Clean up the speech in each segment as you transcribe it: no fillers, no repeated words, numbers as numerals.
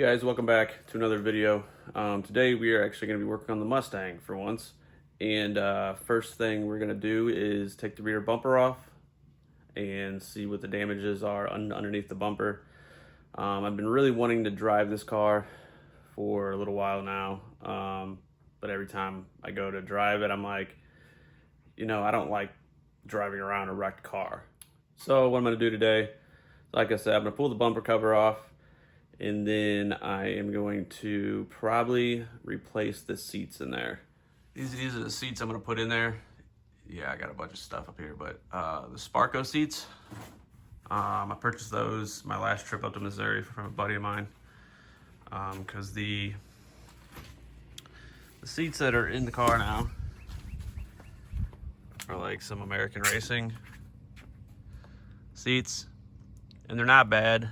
guys, welcome back to another video. Today we are actually going to be working on the Mustang for once. And first thing we're going to do is take the rear bumper off and see what the damages are underneath the bumper. I've been really wanting to drive this car for a little while now, but every time I go to drive it, I'm like, I don't like driving around a wrecked car. So what I'm going to do today, like I said, I'm going to pull the bumper cover off, and then I am going to probably replace the seats in there. These are the seats I'm going to put in there. Yeah, I got a bunch of stuff up here, but the Sparco seats, I purchased those my last trip up to Missouri from a buddy of mine, because the seats that are in the car now are like some American racing seats, and they're not bad.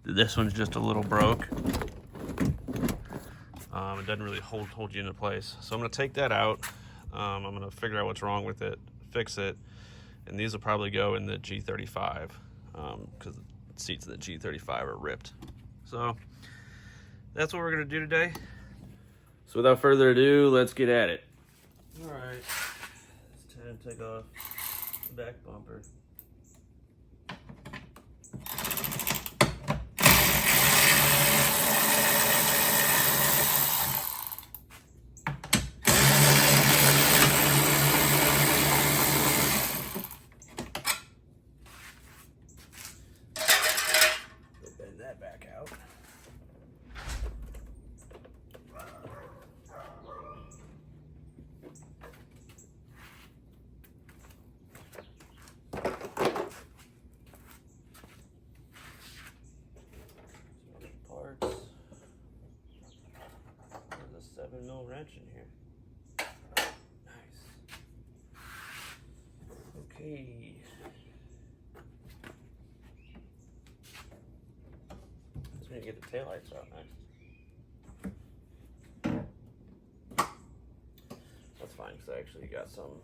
This one's just a little broke. It doesn't really hold you into place. So I'm gonna take that out. I'm gonna figure out what's wrong with it, fix it, and these will probably go in the G35 because the seats in the G35 are ripped. So that's what we're gonna do today. So without further ado, let's get at it. All right, it's time to take off the back bumper. Bend that back out. Parts. There's a 7mm wrench in here. Nice. Okay. Let's maybe get the taillights out next. That's fine, because I actually got some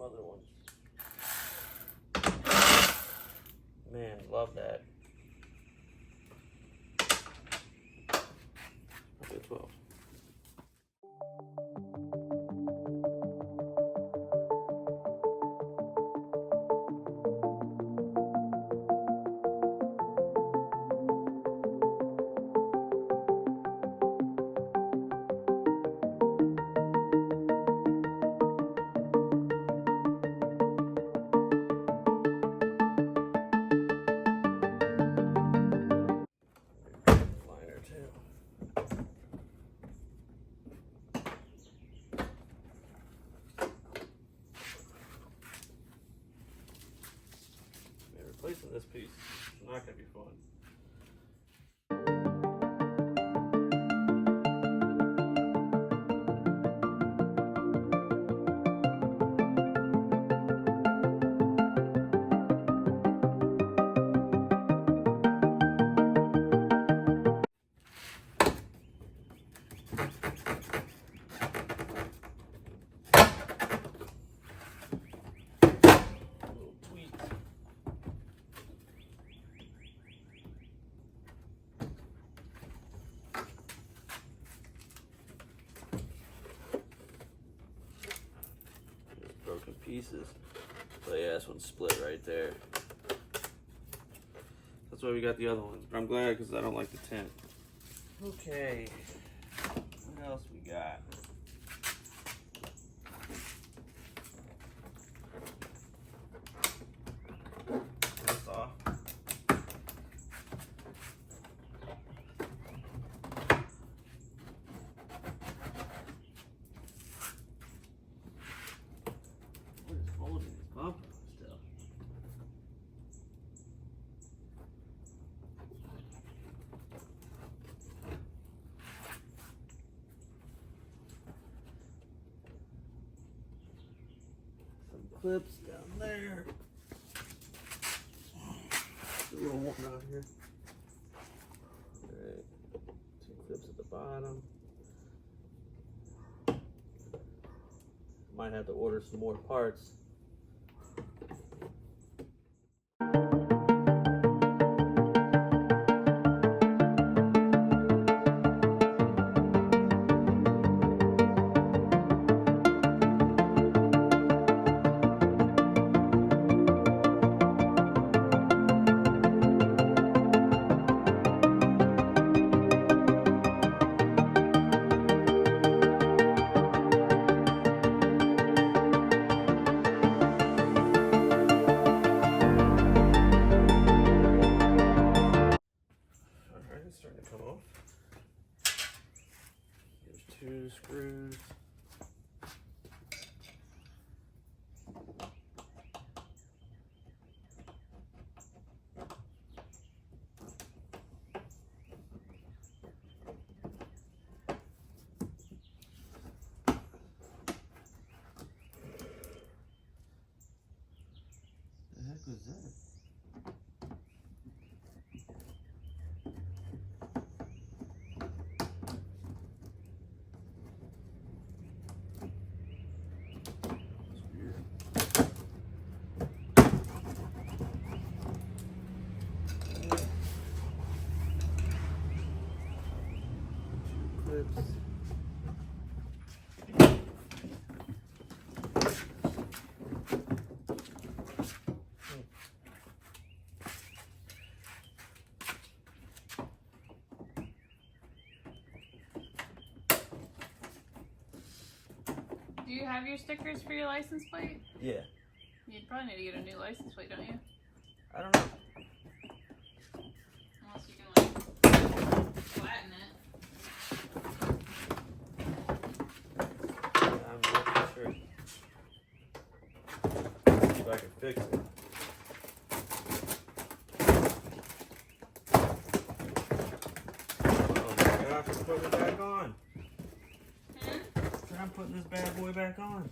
other ones. Man, love that. Okay, 12. Replacing this piece is not going to be fun. Broken pieces. So yeah, this one's split right there. That's why we got the other ones. But I'm glad, because I don't like the tint. Okay, what else we got? This off. Clips down there. A little one out here. Alright, 2 clips at the bottom. Might have to order some more parts. 2 screws. The heck was that? Clips. Do you have your stickers for your license plate? Yeah. You'd probably need to get a new license plate, don't you? I don't know. Unless you can like flatten it. I'm not sure if I can fix it. Oh my gosh, I'm putting it back on. I'm putting this bad boy back on.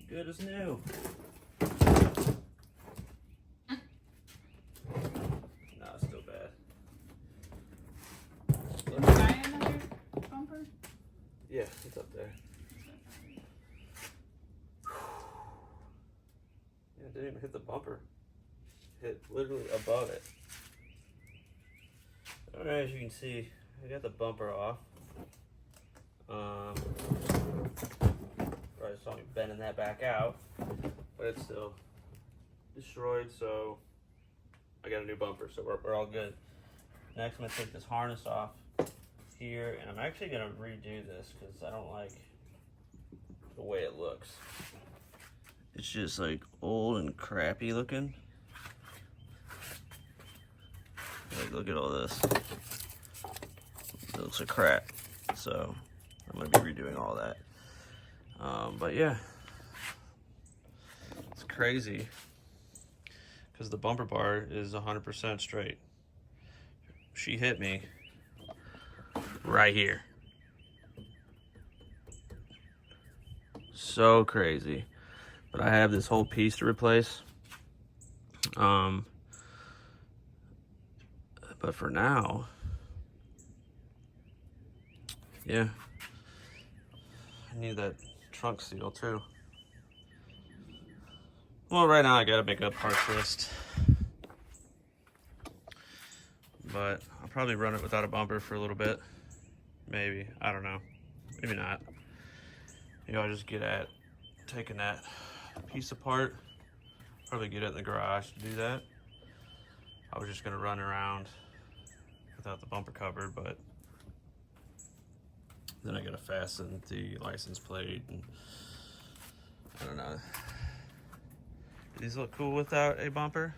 Good as new. No, it's still bad. Did you buy another bumper? Yeah, it's up there. Yeah, it didn't even hit the bumper. Hit literally above it. Alright, as you can see, I got the bumper off. Probably saw me bending that back out, but it's still destroyed, so I got a new bumper, so we're all good. Next, I'm going to take this harness off here, and I'm actually going to redo this because I don't like the way it looks. It's just like old and crappy looking. Like, look at all this. It looks like crap. So I'm gonna be redoing all that. But yeah, it's crazy because the bumper bar is 100% straight. She hit me right here. So crazy. But I have this whole piece to replace. But for now, yeah, I need that trunk seal too. Well, right now I gotta make a parts list, but I'll probably run it without a bumper for a little bit. Maybe, I don't know, maybe not. Maybe I'll just get at taking that piece apart, probably get it in the garage to do that. I was just gonna run around without the bumper cover, but then I gotta fasten the license plate, and I don't know. Do these look cool without a bumper?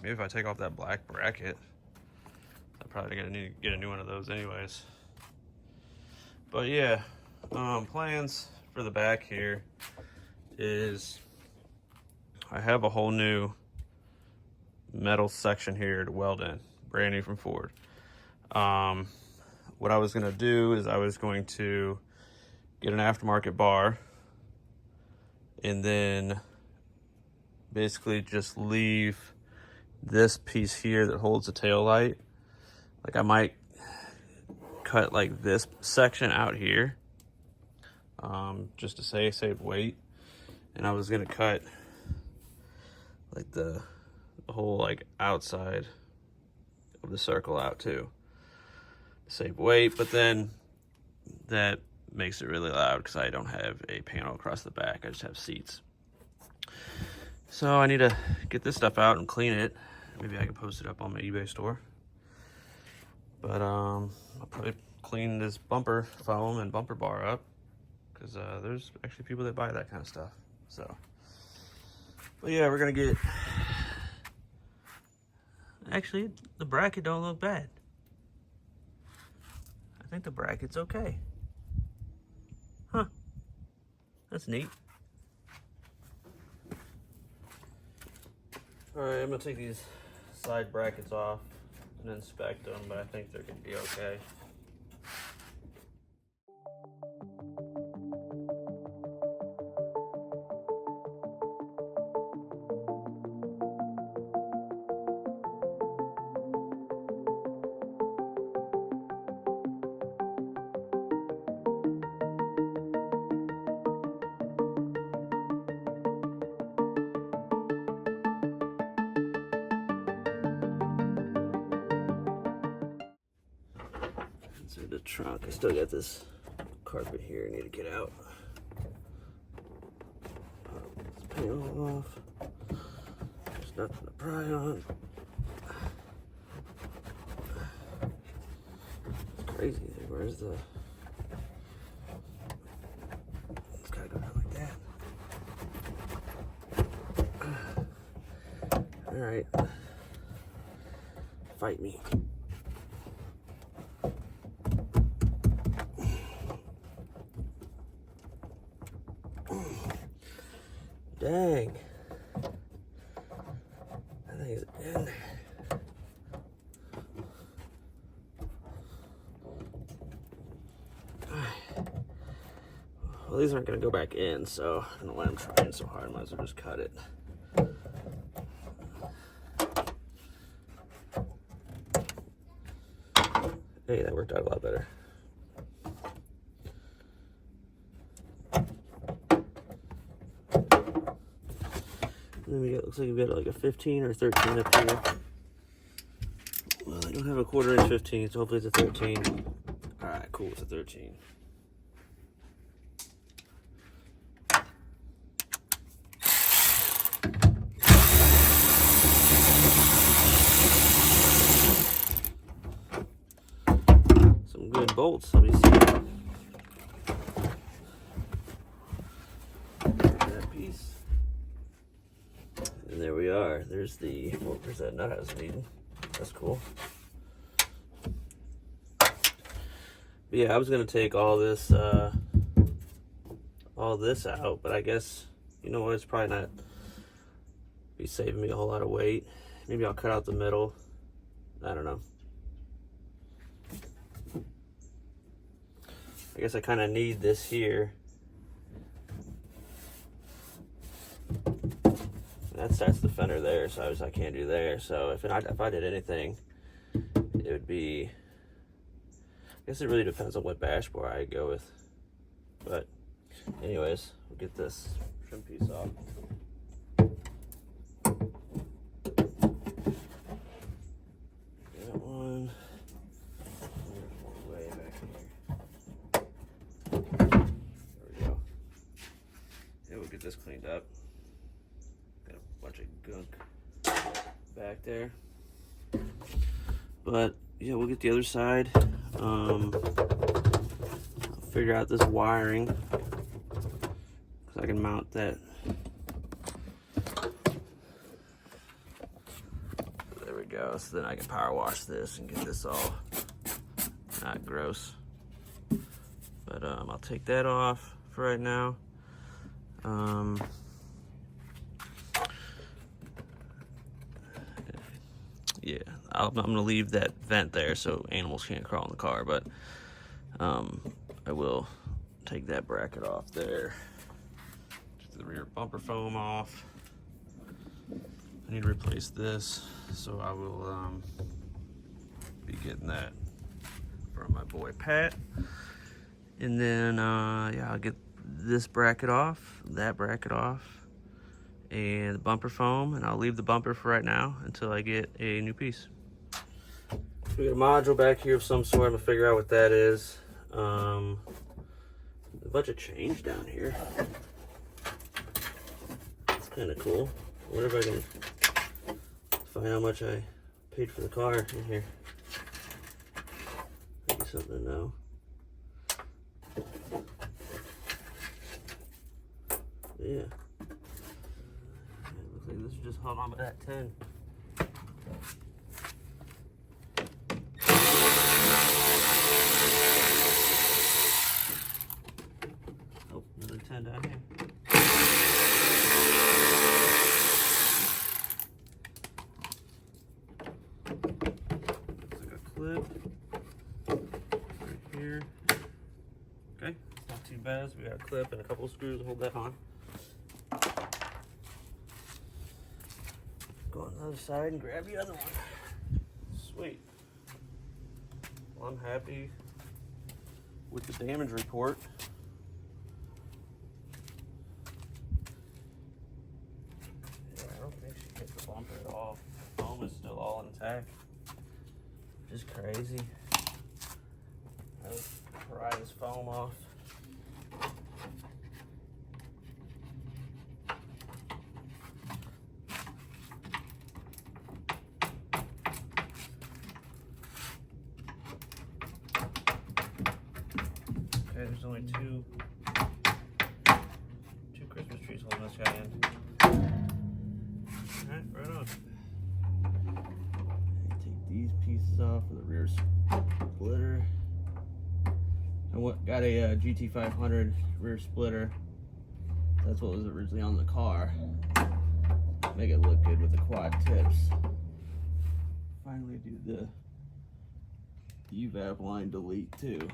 Maybe if I take off that black bracket, I'm probably gonna need to get a new one of those anyways. But yeah, plans for the back here is I have a whole new metal section here to weld in, brand new from Ford. What I was gonna do is I was going to get an aftermarket bar and then basically just leave this piece here that holds the tail light. Like I might cut like this section out here, just to save weight. And I was gonna cut like the whole like outside of the circle out too, to save weight. But then that makes it really loud because I don't have a panel across the back. I just have seats. So I need to get this stuff out and clean it. Maybe I can post it up on my eBay store. But I'll probably clean this bumper foam and bumper bar up because there's actually people that buy that kind of stuff. So, but yeah, we're gonna get Actually, the bracket don't look bad. I think the bracket's okay. Huh. That's neat. Alright, I'm gonna take these side brackets off and inspect them, but I think they're gonna be okay. Inside the trunk, I still got this carpet here I need to get out. Pop this panel off. There's nothing to pry on. It's crazy. Where's the... It's gotta go down like that. Alright. Fight me. Dang. That thing's in there. Well, these aren't going to go back in, so I don't know why I'm trying so hard. I might as well just cut it. Hey, that worked out a lot better. And then we got, looks like we've got like a 15 or 13 up here. Well, I don't have a 1/4 inch 15, so hopefully it's a 13. Alright, cool, it's a 13. Some good bolts, let me see. That piece. And there we are. There's the, well, there's that nut I was needing. That's cool. But yeah, I was gonna take all this out, but I guess, you know what, it's probably not be saving me a whole lot of weight. Maybe I'll cut out the middle. I don't know. I guess I kind of need this here. That's the fender there, so I can't do there. So if I did anything, it would be, I guess it really depends on what dashboard I go with. But anyways, we'll get this trim piece off. That one. Way back here. There we go. Yeah, we'll get this cleaned up. Got a bunch of gunk back there. But yeah, we'll get the other side. I'll figure out this wiring, because I can mount that. There we go. So then I can power wash this and get this all not gross. But I'll take that off for right now. Yeah, I'm gonna leave that vent there so animals can't crawl in the car, but I will take that bracket off there. Take the rear bumper foam off. I need to replace this, so I will be getting that from my boy Pat. And then yeah, I'll get this bracket off, that bracket off, and the bumper foam, and I'll leave the bumper for right now until I get a new piece. We got a module back here of some sort. I'm gonna figure out what that is. A bunch of change down here. It's kind of cool. I wonder if I can find how much I paid for the car in here. Maybe something to know. Yeah. Looks like this is just hung on by that 10. got a clip and a couple of screws to hold that on. Go on the other side and grab the other one. Sweet. Well, I'm happy with the damage report. Yeah, I don't think she hit the bumper at all. The foam is still all intact. Just crazy. Let's pry this foam off. Okay, there's only two Christmas trees holding this guy in. Alright, right on. Take these pieces off of the rear splitter. I got a GT500 rear splitter. That's what was originally on the car. Make it look good with the quad tips. Finally do the UVAP line delete too.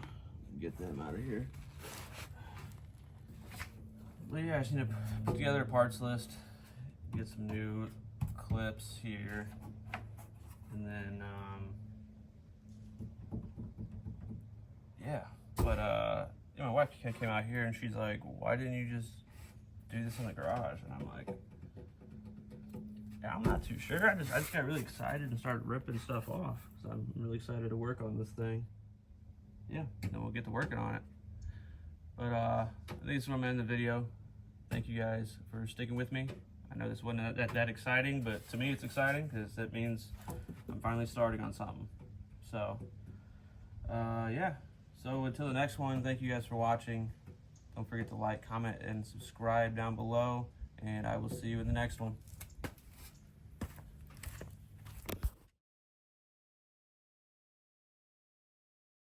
Get them out of here. But yeah, I just need to put together a parts list, get some new clips here, and then yeah. But you know, my wife came out here and she's like, "Why didn't you just do this in the garage?" And I'm like, yeah, I'm not too sure. I just got really excited and started ripping stuff off because I'm really excited to work on this thing. Yeah, then we'll get to working on it. But I think this is where I'm gonna end the video. Thank you guys for sticking with me. I know this wasn't that exciting, but to me it's exciting because it means I'm finally starting on something. So yeah, so until the next one, thank you guys for watching. Don't forget to like, comment, and subscribe down below, and I will see you in the next one.